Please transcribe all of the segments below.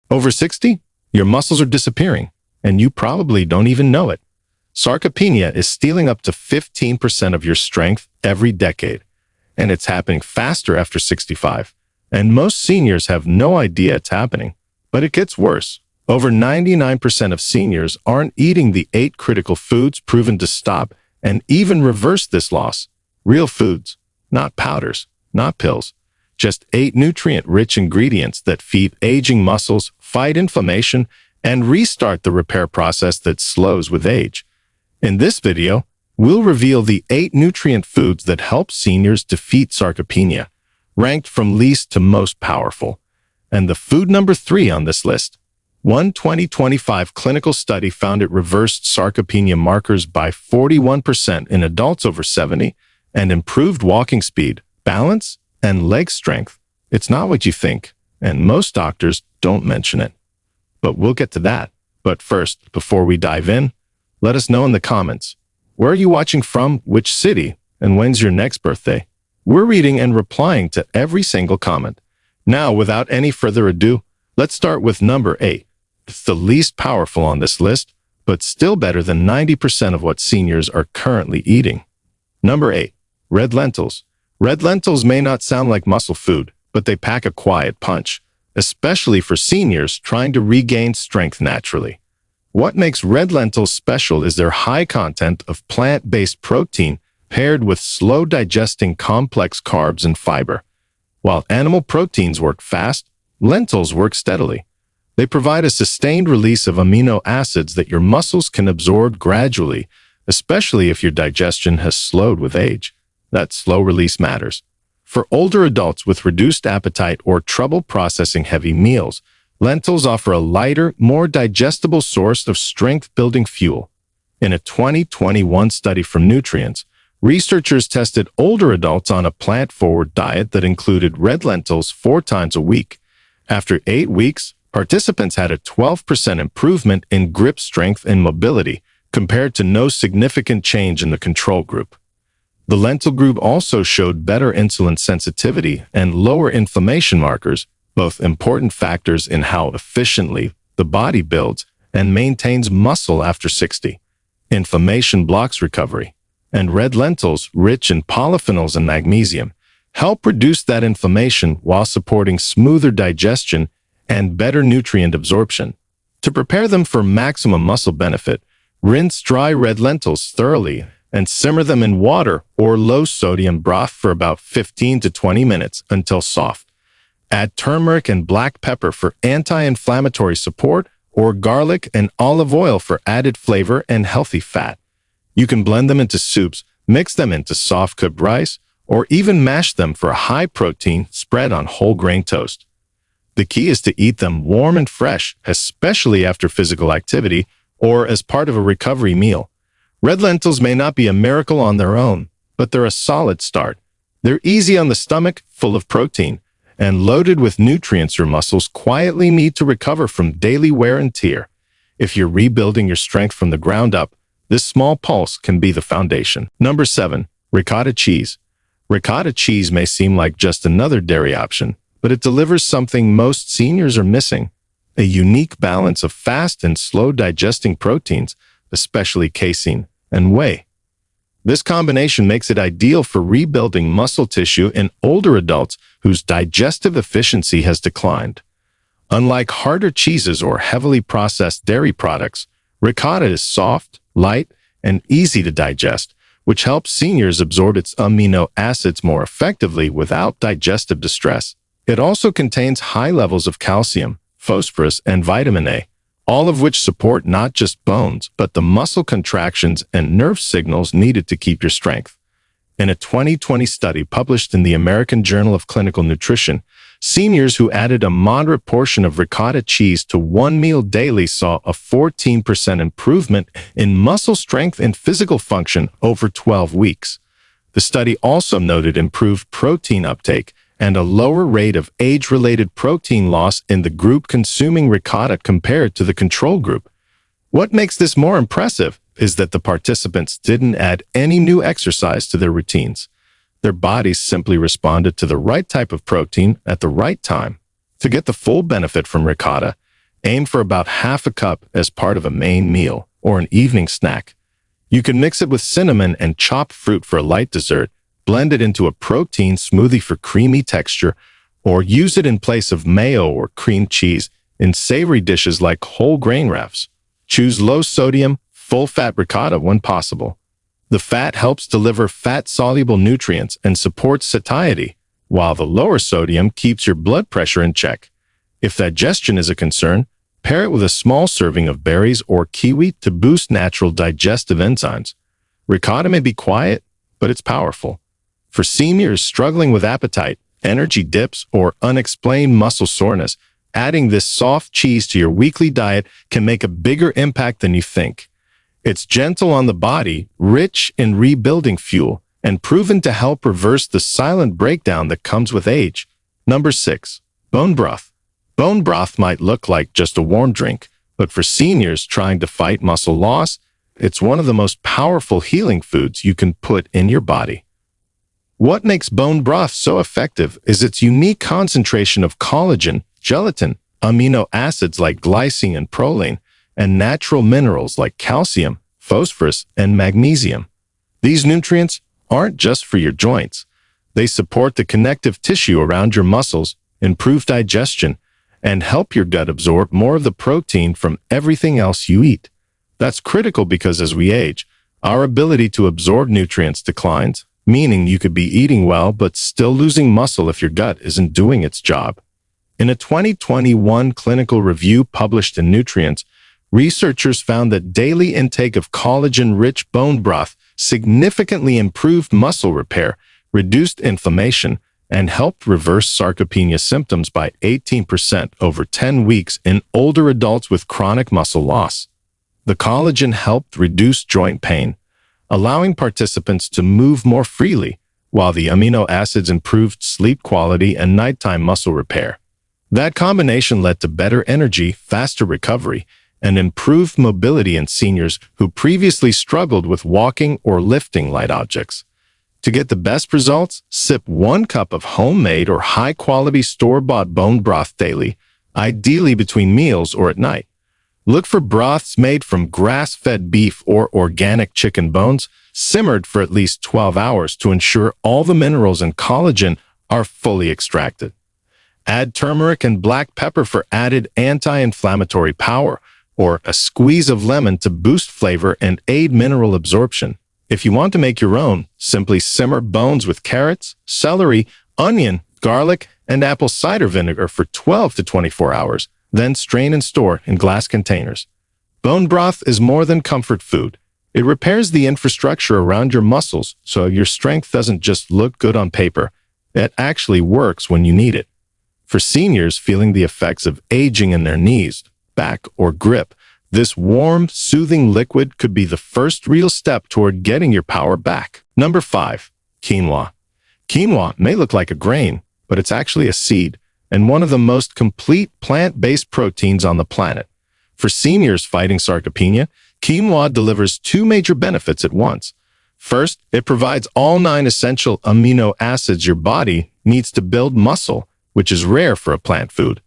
Over 60, your muscles are disappearing, and you probably don't even know it. Sarcopenia is stealing up to 15% of your strength every decade, and it's happening faster after 65. And most seniors have no idea it's happening. But it gets worse. Over 99% of seniors aren't eating the 8 critical foods proven to stop and even reverse this loss. Real foods, not powders, not pills. Just 8 nutrient-rich ingredients that feed aging muscles, fight inflammation, and restart the repair process that slows with age. In this video, we'll reveal the 8 nutrient foods that help seniors defeat sarcopenia, ranked from least to most powerful. And the food number 3 on this list. One 2025 clinical study found it reversed sarcopenia markers by 41% in adults over 70 and improved walking speed, balance, and leg strength. It's not what you think, and most doctors don't mention it. But we'll get to that. But first, before we dive in, let us know in the comments. Where are you watching from, which city, and when's your next birthday? We're reading and replying to every single comment. Now, without any further ado, let's start with number 8. It's the least powerful on this list, but still better than 90% of what seniors are currently eating. Number 8. Red lentils. Red lentils may not sound like muscle food, but they pack a quiet punch, especially for seniors trying to regain strength naturally. What makes red lentils special is their high content of plant-based protein paired with slow-digesting complex carbs and fiber. While animal proteins work fast, lentils work steadily. They provide a sustained release of amino acids that your muscles can absorb gradually, especially if your digestion has slowed with age. That slow release matters. For older adults with reduced appetite or trouble processing heavy meals, lentils offer a lighter, more digestible source of strength-building fuel. In a 2021 study from Nutrients, researchers tested older adults on a plant-forward diet that included red lentils 4 times a week. After 8 weeks, participants had a 12% improvement in grip strength and mobility compared to no significant change in the control group. The lentil group also showed better insulin sensitivity and lower inflammation markers, both important factors in how efficiently the body builds and maintains muscle after 60. Inflammation blocks recovery, and red lentils, rich in polyphenols and magnesium, help reduce that inflammation while supporting smoother digestion and better nutrient absorption. To prepare them for maximum muscle benefit, rinse dry red lentils thoroughly and simmer them in water or low-sodium broth for about 15 to 20 minutes until soft. Add turmeric and black pepper for anti-inflammatory support, or garlic and olive oil for added flavor and healthy fat. You can blend them into soups, mix them into soft-cooked rice, or even mash them for a high-protein spread on whole grain toast. The key is to eat them warm and fresh, especially after physical activity or as part of a recovery meal. Red lentils may not be a miracle on their own, but they're a solid start. They're easy on the stomach, full of protein, and loaded with nutrients your muscles quietly need to recover from daily wear and tear. If you're rebuilding your strength from the ground up, this small pulse can be the foundation. Number 7. Ricotta cheese. Ricotta cheese may seem like just another dairy option, but it delivers something most seniors are missing: a unique balance of fast and slow-digesting proteins, especially casein and whey. This combination makes it ideal for rebuilding muscle tissue in older adults whose digestive efficiency has declined. Unlike harder cheeses or heavily processed dairy products, ricotta is soft, light, and easy to digest, which helps seniors absorb its amino acids more effectively without digestive distress. It also contains high levels of calcium, phosphorus, and vitamin A, all of which support not just bones, but the muscle contractions and nerve signals needed to keep your strength. In a 2020 study published in the American Journal of Clinical Nutrition, seniors who added a moderate portion of ricotta cheese to one meal daily saw a 14% improvement in muscle strength and physical function over 12 weeks. The study also noted improved protein uptake and a lower rate of age-related protein loss in the group consuming ricotta compared to the control group. What makes this more impressive is that the participants didn't add any new exercise to their routines. Their bodies simply responded to the right type of protein at the right time. To get the full benefit from ricotta, Aim for about half a cup as part of a main meal or an evening snack. You can mix it with cinnamon and chopped fruit for a light dessert, blend it into a protein smoothie for creamy texture, or use it in place of mayo or cream cheese in savory dishes like whole grain wraps. Choose low-sodium, full-fat ricotta when possible. The fat helps deliver fat-soluble nutrients and supports satiety, while the lower sodium keeps your blood pressure in check. If digestion is a concern, pair it with a small serving of berries or kiwi to boost natural digestive enzymes. Ricotta may be quiet, but it's powerful. For seniors struggling with appetite, energy dips, or unexplained muscle soreness, adding this soft cheese to your weekly diet can make a bigger impact than you think. It's gentle on the body, rich in rebuilding fuel, and proven to help reverse the silent breakdown that comes with age. Number 6. Bone broth. Bone broth might look like just a warm drink, but for seniors trying to fight muscle loss, it's one of the most powerful healing foods you can put in your body. What makes bone broth so effective is its unique concentration of collagen, gelatin, amino acids like glycine and proline, and natural minerals like calcium, phosphorus, and magnesium. These nutrients aren't just for your joints. They support the connective tissue around your muscles, improve digestion, and help your gut absorb more of the protein from everything else you eat. That's critical because as we age, our ability to absorb nutrients declines, meaning you could be eating well but still losing muscle if your gut isn't doing its job. In a 2021 clinical review published in Nutrients, researchers found that daily intake of collagen-rich bone broth significantly improved muscle repair, reduced inflammation, and helped reverse sarcopenia symptoms by 18% over 10 weeks in older adults with chronic muscle loss. The collagen helped reduce joint pain, allowing participants to move more freely, while the amino acids improved sleep quality and nighttime muscle repair. That combination led to better energy, faster recovery, and improved mobility in seniors who previously struggled with walking or lifting light objects. To get the best results, sip 1 cup of homemade or high-quality store-bought bone broth daily, ideally between meals or at night. Look for broths made from grass-fed beef or organic chicken bones, simmered for at least 12 hours to ensure all the minerals and collagen are fully extracted. Add turmeric and black pepper for added anti-inflammatory power, or a squeeze of lemon to boost flavor and aid mineral absorption. If you want to make your own, simply simmer bones with carrots, celery, onion, garlic, and apple cider vinegar for 12 to 24 hours, then strain and store in glass containers. Bone broth is more than comfort food. It repairs the infrastructure around your muscles so your strength doesn't just look good on paper. It actually works when you need it. For seniors feeling the effects of aging in their knees, back, or grip, this warm, soothing liquid could be the first real step toward getting your power back. Number 5. Quinoa. Quinoa may look like a grain, but it's actually a seed and one of the most complete plant-based proteins on the planet. For seniors fighting sarcopenia, quinoa delivers 2 major benefits at once. First, it provides all 9 essential amino acids your body needs to build muscle, which is rare for a plant food.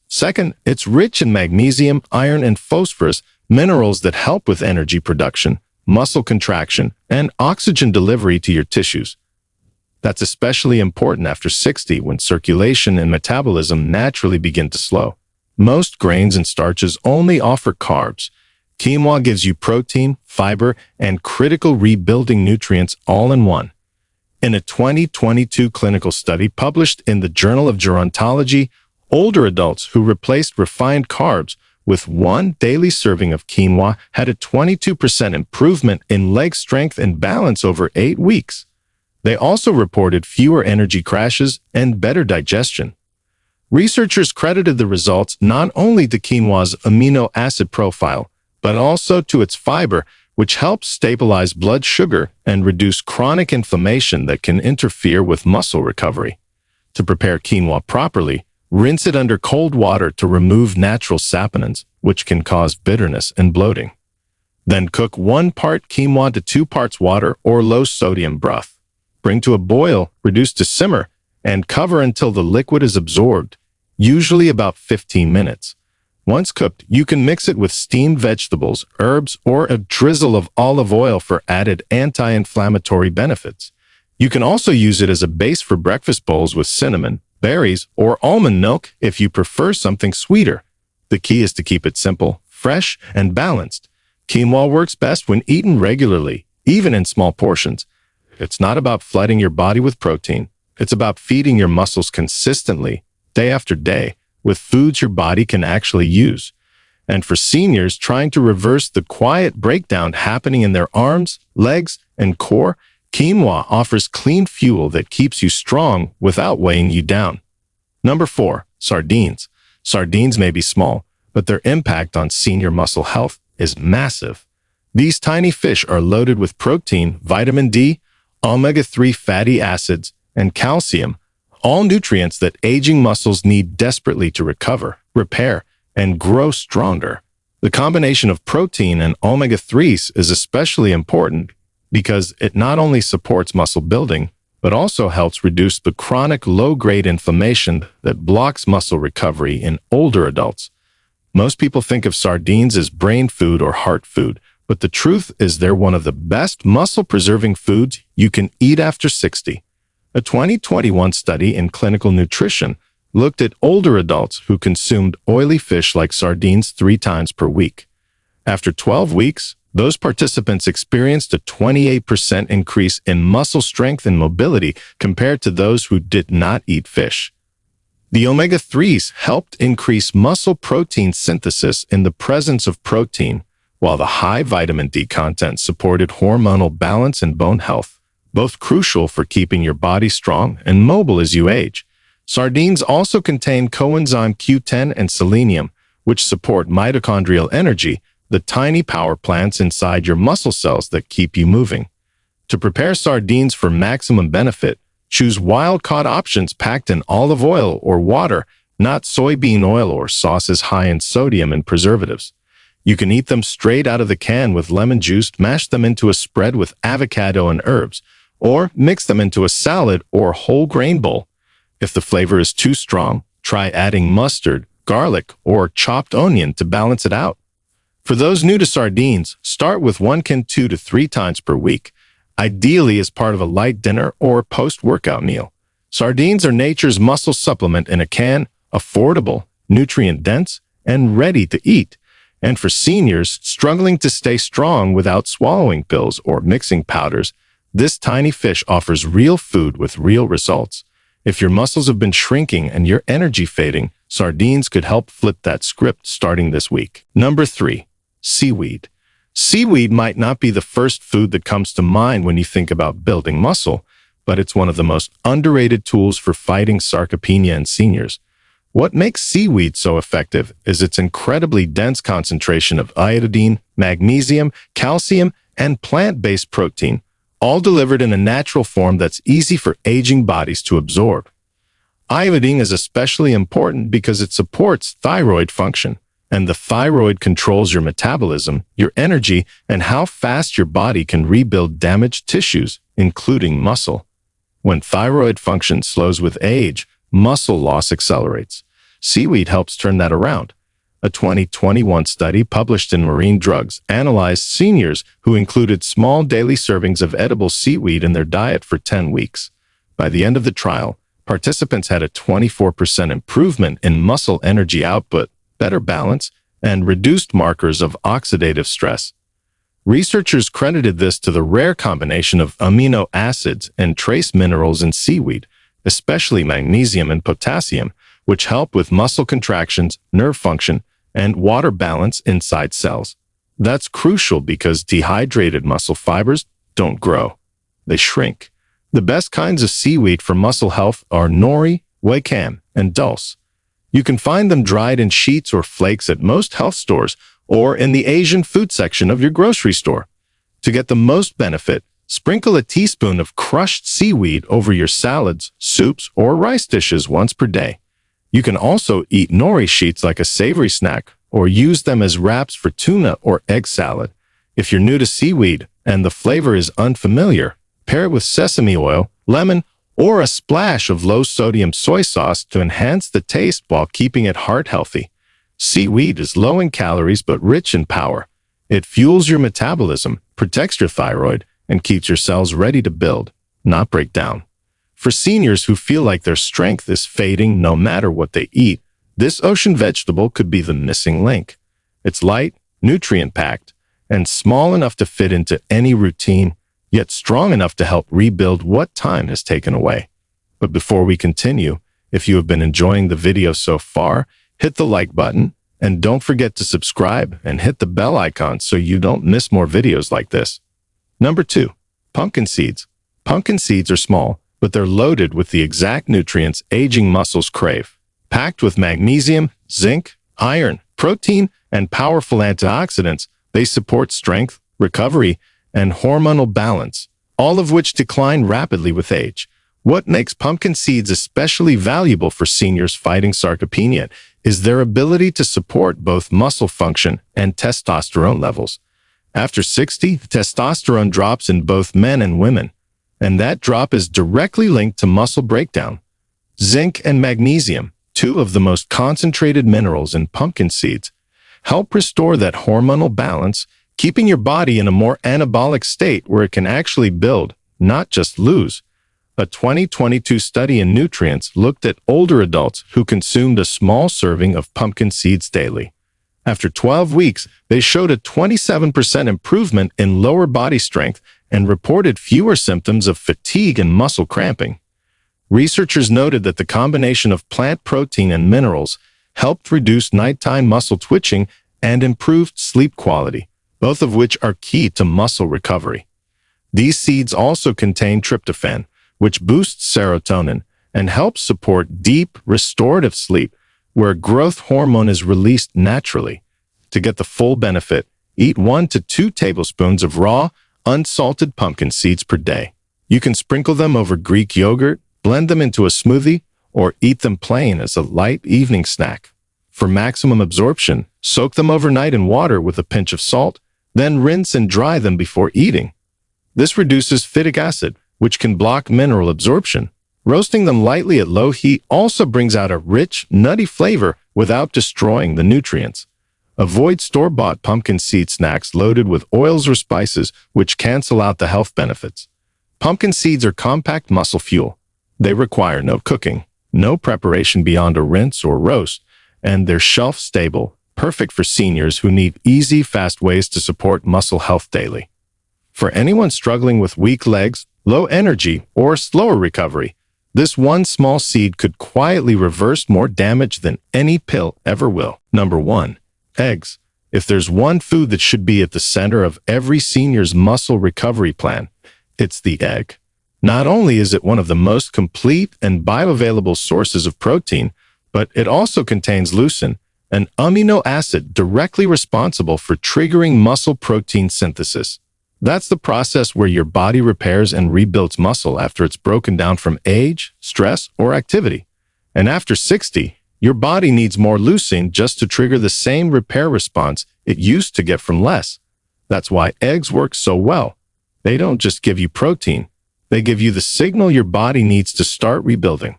Second, it's rich in magnesium, iron, and phosphorus, minerals that help with energy production, muscle contraction, and oxygen delivery to your tissues. That's especially important after 60 when circulation and metabolism naturally begin to slow. Most grains and starches only offer carbs. Quinoa gives you protein, fiber, and critical rebuilding nutrients all in one. In a 2022 clinical study published in the Journal of Gerontology, older adults who replaced refined carbs with 1 daily serving of quinoa had a 22% improvement in leg strength and balance over 8 weeks. They also reported fewer energy crashes and better digestion. Researchers credited the results not only to quinoa's amino acid profile, but also to its fiber, which helps stabilize blood sugar and reduce chronic inflammation that can interfere with muscle recovery. To prepare quinoa properly, rinse it under cold water to remove natural saponins, which can cause bitterness and bloating. Then cook 1 part quinoa to 2 parts water or low-sodium broth. Bring to a boil, reduce to simmer, and cover until the liquid is absorbed, usually about 15 minutes. Once cooked, you can mix it with steamed vegetables, herbs, or a drizzle of olive oil for added anti-inflammatory benefits. You can also use it as a base for breakfast bowls with cinnamon, berries, or almond milk if you prefer something sweeter. The key is to keep it simple, fresh, and balanced. Quinoa works best when eaten regularly, even in small portions. It's not about flooding your body with protein. It's about feeding your muscles consistently, day after day, with foods your body can actually use. And for seniors trying to reverse the quiet breakdown happening in their arms, legs, and core, quinoa offers clean fuel that keeps you strong without weighing you down. Number 4, sardines. Sardines may be small, but their impact on senior muscle health is massive. These tiny fish are loaded with protein, vitamin D, omega-3 fatty acids, and calcium, all nutrients that aging muscles need desperately to recover, repair, and grow stronger. The combination of protein and omega-3s is especially important because it not only supports muscle building, but also helps reduce the chronic low-grade inflammation that blocks muscle recovery in older adults. Most people think of sardines as brain food or heart food, but the truth is they're one of the best muscle-preserving foods you can eat after 60. A 2021 study in clinical nutrition looked at older adults who consumed oily fish like sardines 3 times per week. After 12 weeks, those participants experienced a 28% increase in muscle strength and mobility compared to those who did not eat fish. The omega-3s helped increase muscle protein synthesis in the presence of protein, while the high vitamin D content supported hormonal balance and bone health, both crucial for keeping your body strong and mobile as you age. Sardines also contain coenzyme Q10 and selenium, which support mitochondrial energy, the tiny power plants inside your muscle cells that keep you moving. To prepare sardines for maximum benefit, choose wild-caught options packed in olive oil or water, not soybean oil or sauces high in sodium and preservatives. You can eat them straight out of the can with lemon juice, mash them into a spread with avocado and herbs, or mix them into a salad or whole grain bowl. If the flavor is too strong, try adding mustard, garlic, or chopped onion to balance it out. For those new to sardines, start with 1 can 2 to 3 times per week, ideally as part of a light dinner or post-workout meal. Sardines are nature's muscle supplement in a can, affordable, nutrient-dense, and ready to eat. And for seniors struggling to stay strong without swallowing pills or mixing powders, this tiny fish offers real food with real results. If your muscles have been shrinking and your energy fading, sardines could help flip that script starting this week. Number 3, seaweed. Seaweed might not be the first food that comes to mind when you think about building muscle, but it's one of the most underrated tools for fighting sarcopenia in seniors. What makes seaweed so effective is its incredibly dense concentration of iodine, magnesium, calcium, and plant-based protein, all delivered in a natural form that's easy for aging bodies to absorb. Iodine is especially important because it supports thyroid function, and the thyroid controls your metabolism, your energy, and how fast your body can rebuild damaged tissues, including muscle. When thyroid function slows with age, muscle loss accelerates. Seaweed helps turn that around. A 2021 study published in Marine Drugs analyzed seniors who included small daily servings of edible seaweed in their diet for 10 weeks. By the end of the trial, participants had a 24% improvement in muscle energy output, better balance, and reduced markers of oxidative stress. Researchers credited this to the rare combination of amino acids and trace minerals in seaweed, especially magnesium and potassium, which help with muscle contractions, nerve function, and water balance inside cells. That's crucial because dehydrated muscle fibers don't grow. They shrink. The best kinds of seaweed for muscle health are nori, wakame, and dulse. You can find them dried in sheets or flakes at most health stores or in the Asian food section of your grocery store. To get the most benefit, sprinkle a teaspoon of crushed seaweed over your salads, soups, or rice dishes once per day. You can also eat nori sheets like a savory snack or use them as wraps for tuna or egg salad. If you're new to seaweed and the flavor is unfamiliar, pair it with sesame oil, lemon, or a splash of low-sodium soy sauce to enhance the taste while keeping it heart healthy. Seaweed is low in calories but rich in power. It fuels your metabolism, protects your thyroid, and keeps your cells ready to build, not break down. For seniors who feel like their strength is fading no matter what they eat, this ocean vegetable could be the missing link. It's light, nutrient-packed, and small enough to fit into any routine, yet strong enough to help rebuild what time has taken away. But before we continue, if you have been enjoying the video so far, hit the like button, and don't forget to subscribe and hit the bell icon so you don't miss more videos like this. Number 2. Pumpkin seeds. Pumpkin seeds are small, but they're loaded with the exact nutrients aging muscles crave. Packed with magnesium, zinc, iron, protein, and powerful antioxidants, they support strength, recovery, and hormonal balance, all of which decline rapidly with age. What makes pumpkin seeds especially valuable for seniors fighting sarcopenia is their ability to support both muscle function and testosterone levels. After 60, testosterone drops in both men and women, and that drop is directly linked to muscle breakdown. Zinc and magnesium, two of the most concentrated minerals in pumpkin seeds, help restore that hormonal balance, keeping your body in a more anabolic state where it can actually build, not just lose. A 2022 study in Nutrients looked at older adults who consumed a small serving of pumpkin seeds daily. After 12 weeks, they showed a 27% improvement in lower body strength and reported fewer symptoms of fatigue and muscle cramping. Researchers noted that the combination of plant protein and minerals helped reduce nighttime muscle twitching and improved sleep quality, both of which are key to muscle recovery. These seeds also contain tryptophan, which boosts serotonin and helps support deep, restorative sleep, where growth hormone is released naturally. To get the full benefit, eat 1 to 2 tablespoons of raw, unsalted pumpkin seeds per day. You can sprinkle them over Greek yogurt, blend them into a smoothie, or eat them plain as a light evening snack. For maximum absorption, soak them overnight in water with a pinch of salt, then rinse and dry them before eating. This reduces phytic acid, which can block mineral absorption. Roasting them lightly at low heat also brings out a rich, nutty flavor without destroying the nutrients. Avoid store-bought pumpkin seed snacks loaded with oils or spices, which cancel out the health benefits. Pumpkin seeds are compact muscle fuel. They require no cooking, no preparation beyond a rinse or roast, and they're shelf-stable, perfect for seniors who need easy, fast ways to support muscle health daily. For anyone struggling with weak legs, low energy, or slower recovery, this one small seed could quietly reverse more damage than any pill ever will. Number 1. Eggs. If there's one food that should be at the center of every senior's muscle recovery plan, it's the egg. Not only is it one of the most complete and bioavailable sources of protein, but it also contains leucine, an amino acid directly responsible for triggering muscle protein synthesis. That's the process where your body repairs and rebuilds muscle after it's broken down from age, stress, or activity. And after 60, your body needs more leucine just to trigger the same repair response it used to get from less. That's why eggs work so well. They don't just give you protein. They give you the signal your body needs to start rebuilding.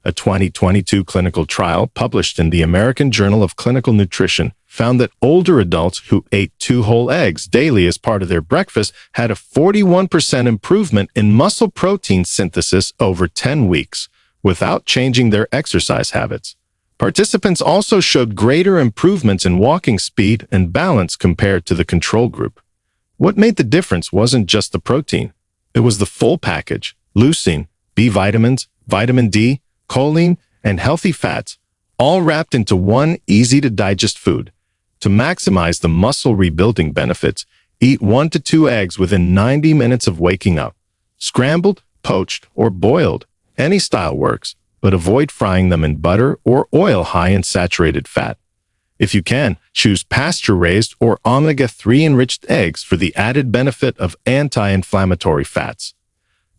A 2022 clinical trial published in the American Journal of Clinical Nutrition found that older adults who ate 2 whole eggs daily as part of their breakfast had a 41% improvement in muscle protein synthesis over 10 weeks without changing their exercise habits. Participants also showed greater improvements in walking speed and balance compared to the control group. What made the difference wasn't just the protein. It was the full package: leucine, B vitamins, vitamin D, choline, and healthy fats, all wrapped into one easy-to-digest food. To maximize the muscle rebuilding benefits, eat 1 to 2 eggs within 90 minutes of waking up. Scrambled, poached, or boiled, any style works, but avoid frying them in butter or oil high in saturated fat. If you can, choose pasture-raised or omega-3 enriched eggs for the added benefit of anti-inflammatory fats.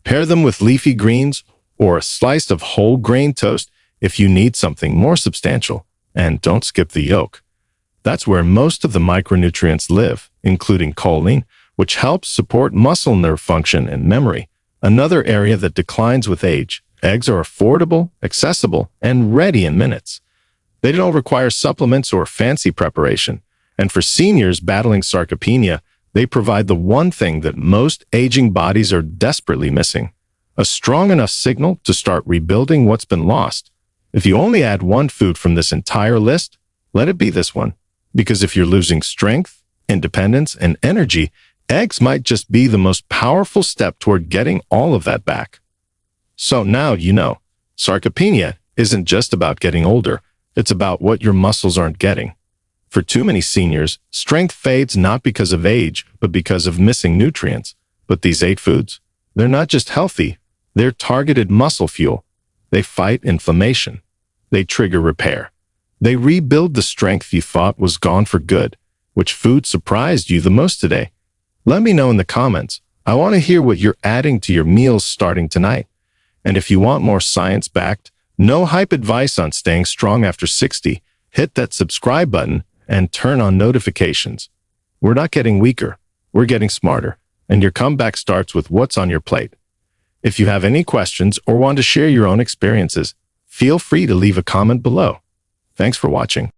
Pair them with leafy greens or a slice of whole grain toast if you need something more substantial, and don't skip the yolk. That's where most of the micronutrients live, including choline, which helps support muscle nerve function and memory, another area that declines with age. Eggs are affordable, accessible, and ready in minutes. They don't require supplements or fancy preparation. And for seniors battling sarcopenia, they provide the one thing that most aging bodies are desperately missing: a strong enough signal to start rebuilding what's been lost. If you only add one food from this entire list, let it be this one. Because if you're losing strength, independence, and energy, eggs might just be the most powerful step toward getting all of that back. So now you know, sarcopenia isn't just about getting older. It's about what your muscles aren't getting. For too many seniors, strength fades not because of age, but because of missing nutrients. But these 8 foods, they're not just healthy, they're targeted muscle fuel. They fight inflammation. They trigger repair. They rebuild the strength you thought was gone for good. Which food surprised you the most today? Let me know in the comments. I want to hear what you're adding to your meals starting tonight. And if you want more science-backed, no hype advice on staying strong after 60, hit that subscribe button and turn on notifications. We're not getting weaker, we're getting smarter, and your comeback starts with what's on your plate. If you have any questions or want to share your own experiences, feel free to leave a comment below. Thanks for watching.